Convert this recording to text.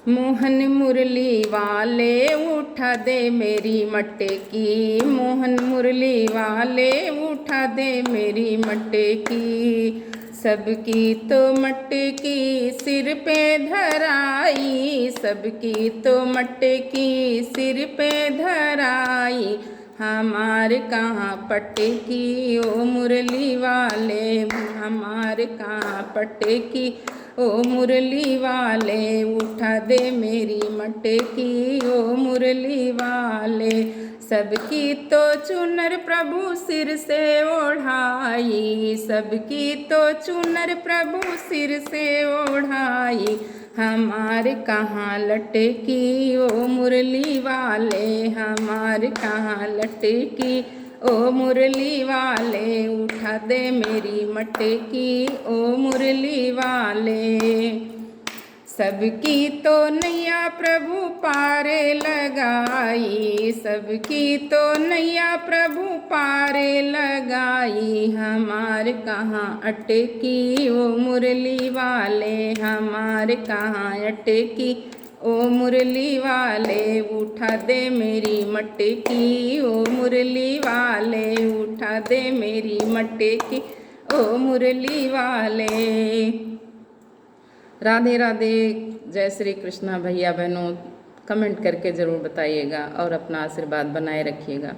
मोहन मुरली वाले उठा दे मेरी मट्टे की, मोहन मुरली वाले उठा दे मेरी मट्टे की। सबकी तो मट्टे की सिर पे धराई, सबकी तो मट्टे की सिर पे धराई। हमार कहाँ पट्टे की ओ मुरली वाले, हमार कहाँ पट्टे की ओ मुरली वाले। उठा दे मेरी मट्टे की ओ मुरली वाले। सबकी तो चुनर प्रभु सिर से ओढ़ाई, सबकी तो चुनर प्रभु सिर से ओढ़ाई। हमार कहाँ लटकी ओ मुरली वाले, हमार कहाँ लटकी ओ मुरली वाले। उठा दे मेरी मट्टे की ओ मुरली वाले। सबकी तो नैया प्रभु पारे लगाई, सबकी तो नैया प्रभु पारे लगाई। हमार कहाँ अटकी ओ मुरली वाले, हमार कहाँ अटकी ओ मुरली वाले। उठा दे मेरी मट्टे की ओ मुरली वाले, उठा दे मेरी मट्टे की ओ मुरली वाले। राधे राधे। जय श्री कृष्णा। भैया बहनों, कमेंट करके ज़रूर बताइएगा और अपना आशीर्वाद बनाए रखिएगा।